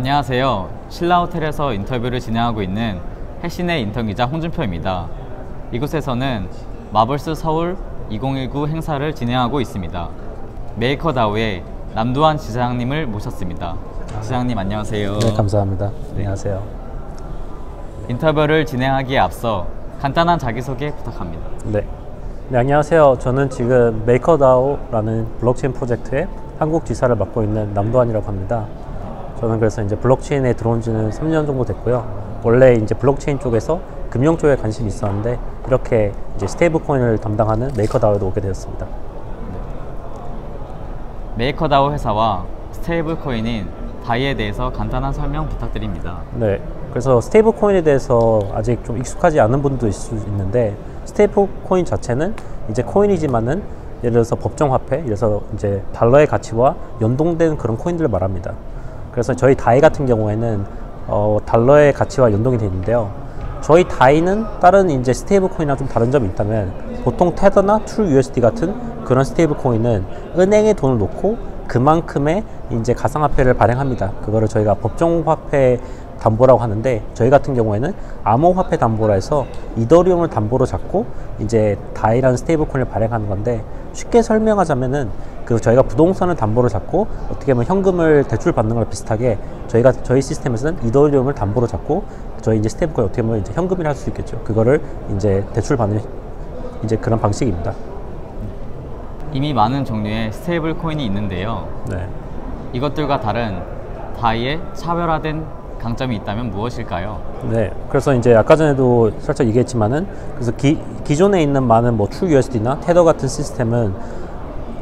안녕하세요. 신라호텔에서 인터뷰를 진행하고 있는 해신의 인턴기자 홍준표입니다. 이곳에서는 마블스 서울 2019 행사를 진행하고 있습니다. 메이커다오의 남도환 지사장님을 모셨습니다. 지사장님 안녕하세요. 네, 감사합니다. 안녕하세요. 인터뷰를 진행하기에 앞서 간단한 자기소개 부탁합니다. 네, 안녕하세요. 저는 지금 메이커다오라는 블록체인 프로젝트의 한국 지사를 맡고 있는 남도환이라고 합니다. 저는 그래서 이제 블록체인에 들어온 지는 3년 정도 됐고요. 원래 이제 블록체인 쪽에서 금융 쪽에 관심이 있었는데 이렇게 이제 스테이블 코인을 담당하는 메이커다오에 오게 되었습니다. 메이커다오 회사와 스테이블 코인인 다이에 대해서 간단한 설명 부탁드립니다. 네, 그래서 스테이블 코인에 대해서 아직 좀 익숙하지 않은 분도 있을 수 있는데, 스테이블 코인 자체는 이제 코인이지만은 예를 들어서 법정 화폐, 예를 들어서 이제 달러의 가치와 연동된 그런 코인들을 말합니다. 그래서 저희 다이 같은 경우에는 달러의 가치와 연동이 되어 있는데요. 저희 다이는 다른 이제 스테이블 코인이랑 좀 다른 점이 있다면, 보통 테더나 트루 USD 같은 그런 스테이블 코인은 은행에 돈을 놓고 그만큼의 이제 가상화폐를 발행합니다. 그거를 저희가 법정화폐 담보라고 하는데, 저희 같은 경우에는 암호화폐 담보라 해서 이더리움을 담보로 잡고 이제 다이라는 스테이블 코인을 발행하는 건데, 쉽게 설명하자면은 저희가 부동산을 담보로 잡고 어떻게 보면 현금을 대출 받는 거랑 비슷하게, 저희 시스템에서는 이더리움을 담보로 잡고 저희 이제 스테이블 코인 어떻게 보면 이제 현금이라 할 수 있겠죠. 그거를 이제 대출 받는 이제 그런 방식입니다. 이미 많은 종류의 스테이블 코인이 있는데요. 네. 이것들과 다른 다이의 차별화된 강점이 있다면 무엇일까요? 네, 그래서 이제 아까 전에도 살짝 얘기했지만은, 그래서 기존에 있는 많은 뭐 트루 USD나 테더 같은 시스템은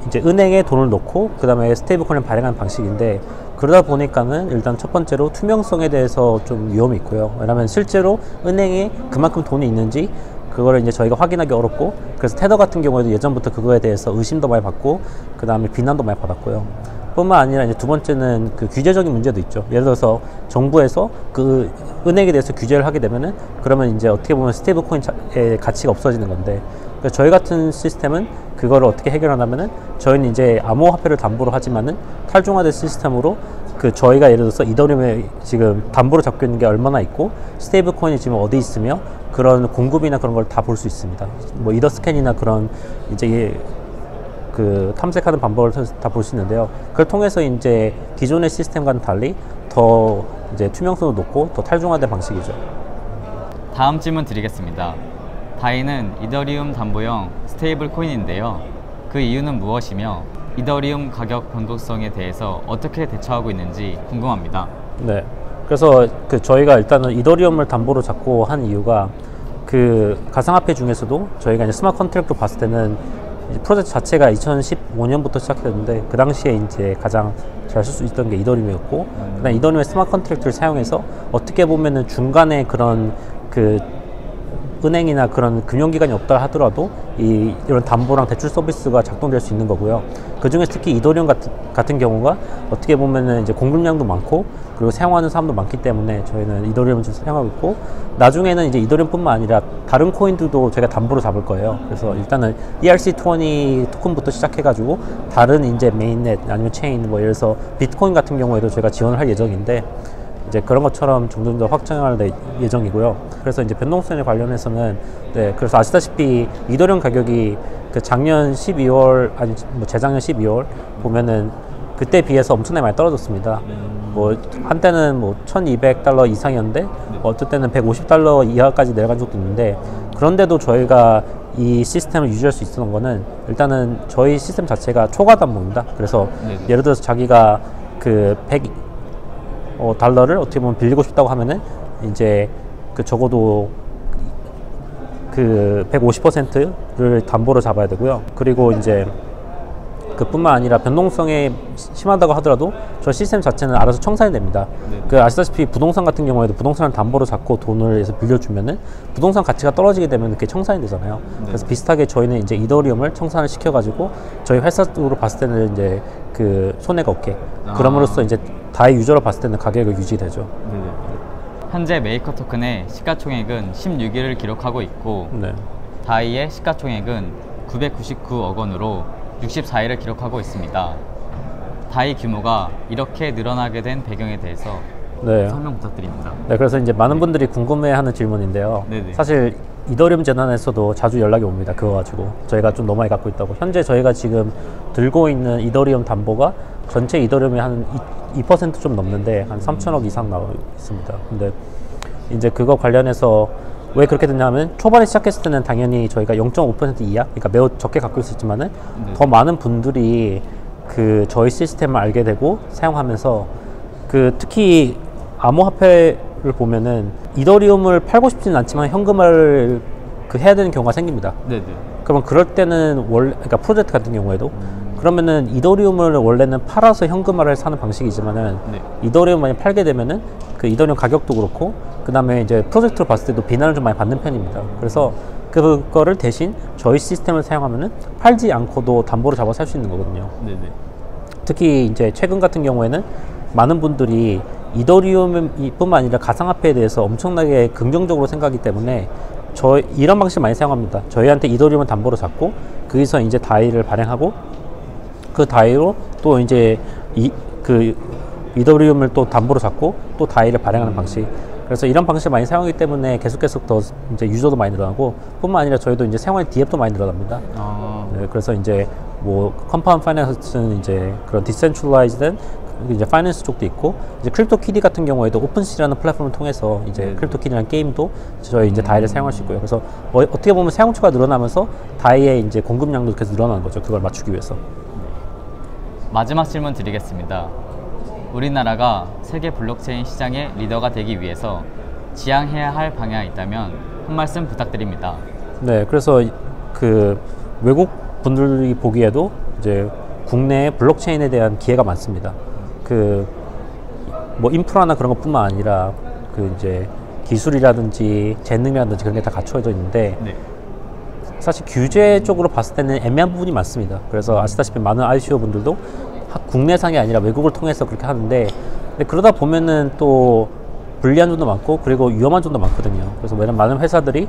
이제 은행에 돈을 넣고 그 다음에 스테이블 코인을 발행하는 방식인데, 그러다 보니까는 일단 첫 번째로 투명성에 대해서 좀 위험이 있고요. 왜냐하면 실제로 은행에 그만큼 돈이 있는지 그거를 이제 저희가 확인하기 어렵고, 그래서 테더 같은 경우에도 예전부터 그거에 대해서 의심도 많이 받고 그 다음에 비난도 많이 받았고요. 뿐만 아니라 이제 두 번째는 그 규제적인 문제도 있죠. 예를 들어서 정부에서 그 은행에 대해서 규제를 하게 되면은, 그러면 이제 어떻게 보면 스테이블 코인의 가치가 없어지는 건데, 그러니까 저희 같은 시스템은 그거를 어떻게 해결하냐면은, 저희는 이제 암호화폐를 담보로 하지만은 탈중화된 시스템으로 저희가 예를 들어서 이더리움에 지금 담보로 잡고 있는 게 얼마나 있고 스테이블 코인이 지금 어디 있으며 그런 공급이나 그런 걸 다 볼 수 있습니다. 뭐 이더 스캔이나 그런 이제 탐색하는 방법을 다 볼 수 있는데요. 그걸 통해서 이제 기존의 시스템과는 달리 더 이제 투명성도 높고 더 탈중화된 방식이죠. 다음 질문 드리겠습니다. 다이는 이더리움 담보형 스테이블 코인인데요. 그 이유는 무엇이며 이더리움 가격 변동성에 대해서 어떻게 대처하고 있는지 궁금합니다. 네, 그래서 저희가 일단은 이더리움을 담보로 잡고 한 이유가, 가상화폐 중에서도 저희가 이제 스마트 컨트랙트로 봤을 때는 프로젝트 자체가 2015년부터 시작됐는데, 그 당시에 이제 가장 잘 쓸 수 있던 게 이더리움이었고, 그다음 이더리움의 스마트 컨트랙트를 사용해서 어떻게 보면은 중간에 그런 은행이나 그런 금융기관이 없다 하더라도 이런 담보랑 대출 서비스가 작동될 수 있는 거고요. 그 중에 특히 이더리움 같은 경우가 어떻게 보면은 이제 공급량도 많고 그리고 사용하는 사람도 많기 때문에 저희는 이더리움을 좀 사용하고 있고, 나중에는 이제 이더리움뿐만 아니라 다른 코인들도 저희가 담보로 잡을 거예요. 그래서 일단은 ERC20 토큰부터 시작해가지고 다른 이제 메인넷 아니면 체인, 뭐 예를 들어서 비트코인 같은 경우에도 저희가 지원을 할 예정인데, 이제 그런 것처럼 점점 더 확장할 예정이고요. 그래서 이제 변동성에 관련해서는, 네, 그래서 아시다시피 이더리움 가격이 작년 12월 아니 뭐 재작년 12월 보면은 그때 비해서 엄청나게 많이 떨어졌습니다. 뭐 한때는 뭐 $1200 이상이었는데 어떨 때는 $150 이하까지 내려간 적도 있는데, 그런데도 저희가 이 시스템을 유지할 수 있었던 거는, 일단은 저희 시스템 자체가 초과 담보입니다. 그래서 예를 들어서 자기가 $100 어떻게 보면 빌리고 싶다고 하면은 이제 적어도 150%를 담보로 잡아야 되고요. 그리고 이제 그뿐만 아니라 변동성이 심하다고 하더라도 저 시스템 자체는 알아서 청산이 됩니다. 아시다시피 부동산 같은 경우에도 부동산을 담보로 잡고 돈을 해서 빌려주면은 부동산 가치가 떨어지게 되면 그게 청산이 되잖아요. 그래서 비슷하게 저희는 이제 이더리움을 청산을 시켜가지고 저희 회사적으로 봤을 때는 이제 손해가 없게, 그럼으로써 이제 다이 유저로 봤을 때는 가격을 유지되죠. 현재 메이커 토큰의 시가총액은 16위를 기록하고 있고, 다이의 시가총액은 999억 원으로 64위를 기록하고 있습니다. 다이 규모가 이렇게 늘어나게 된 배경에 대해서 네. 설명 부탁드립니다. 네, 그래서 이제 많은 분들이 궁금해하는 질문인데요. 네네. 사실 이더리움 재단에서도 자주 연락이 옵니다. 그거 가지고 저희가 좀 너무 많이 갖고 있다고. 현재 저희가 지금 들고 있는 이더리움 담보가 전체 이더리움이 한 2% 좀 넘는데 한 3천억 이상 나와 있습니다. 근데 이제 그거 관련해서 왜 그렇게 됐냐면 초반에 시작했을 때는 당연히 저희가 0.5% 이하, 그러니까 매우 적게 갖고 있었지만은 더 많은 분들이 그 저희 시스템을 알게 되고 사용하면서 그 특히 암호화폐를 보면은 이더리움을 팔고 싶지는 않지만 현금화를 그 해야 되는 경우가 생깁니다. 네네. 그러면 그럴 때는 원래 그러니까 프로젝트 같은 경우에도 그러면은 이더리움을 원래는 팔아서 현금화를 사는 방식이지만은 네. 이더리움 많이 팔게 되면은 그 이더리움 가격도 그렇고 그 다음에 이제 프로젝트로 봤을 때도 비난을 좀 많이 받는 편입니다. 그래서 그거를 대신 저희 시스템을 사용하면은 팔지 않고도 담보로 잡아 살 수 있는 거거든요. 네네. 특히 이제 최근 같은 경우에는 많은 분들이 이더리움뿐만 아니라 가상화폐에 대해서 엄청나게 긍정적으로 생각하기 때문에 이런 방식 많이 사용합니다. 저희한테 이더리움을 담보로 잡고 거기서 이제 다이를 발행하고 그 다이로 또 이제 이더리움을 또 담보로 잡고 또 다이를 발행하는 방식. 그래서 이런 방식을 많이 사용하기 때문에 계속 더 이제 유저도 많이 늘어나고 뿐만 아니라 저희도 이제 사용하는 디앱도 많이 늘어납니다. 네, 그래서 이제 뭐 컴파운드 파이낸스는 이제 그런 디센트럴라이즈된 이제 파이낸스 쪽도 있고 이제 크립토키디 같은 경우에도 오픈시라는 플랫폼을 통해서 이제 크립토키디라는 게임도 저희 이제 다이를 사용할 수 있고요. 그래서 뭐 어떻게 보면 사용처가 늘어나면서 다이의 이제 공급량도 계속 늘어나는 거죠. 그걸 맞추기 위해서. 마지막 질문 드리겠습니다. 우리나라가 세계 블록체인 시장의 리더가 되기 위해서 지향해야 할 방향이 있다면 한 말씀 부탁드립니다. 네, 그래서 그 외국 분들이 보기에도 이제 국내 블록체인에 대한 기회가 많습니다. 그 뭐 인프라나 그런 것뿐만 아니라 그 이제 기술이라든지 재능이라든지 그런 게 다 갖춰져 있는데 네. 사실 규제 쪽으로 봤을 때는 애매한 부분이 많습니다. 그래서 아시다시피 많은 ICO 분들도 국내상이 아니라 외국을 통해서 그렇게 하는데 근데 그러다 보면은 또 불리한 점도 많고 그리고 위험한 점도 많거든요. 그래서 왜냐면 많은 회사들이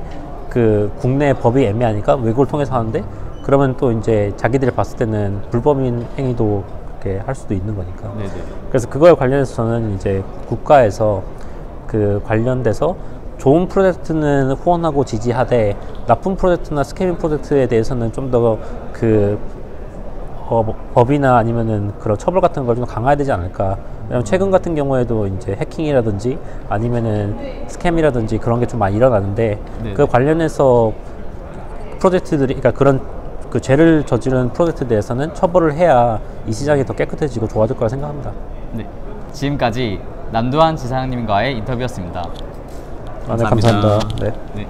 그 국내 법이 애매하니까 외국을 통해서 하는데 그러면 또 이제 자기들이 봤을 때는 불법인 행위도 그렇게 할 수도 있는 거니까. 네네. 그래서 그거에 관련해서 저는 이제 국가에서 그 관련돼서 좋은 프로젝트는 후원하고 지지하되 나쁜 프로젝트나 스캐밍 프로젝트에 대해서는 좀 더 그 법이나 아니면은 그런 처벌 같은 걸 좀 강화해야 되지 않을까. 왜냐면 최근 같은 경우에도 이제 해킹이라든지 아니면은 스캠이라든지 그런 게 좀 많이 일어나는데 네네. 그 관련해서 프로젝트들이 그러니까 그런 그 죄를 저지른 프로젝트에 대해서는 처벌을 해야 이 시장이 더 깨끗해지고 좋아질 거라 생각합니다. 네. 지금까지 남두환 지사장님과의 인터뷰였습니다. 네, 감사합니다. 네. 네.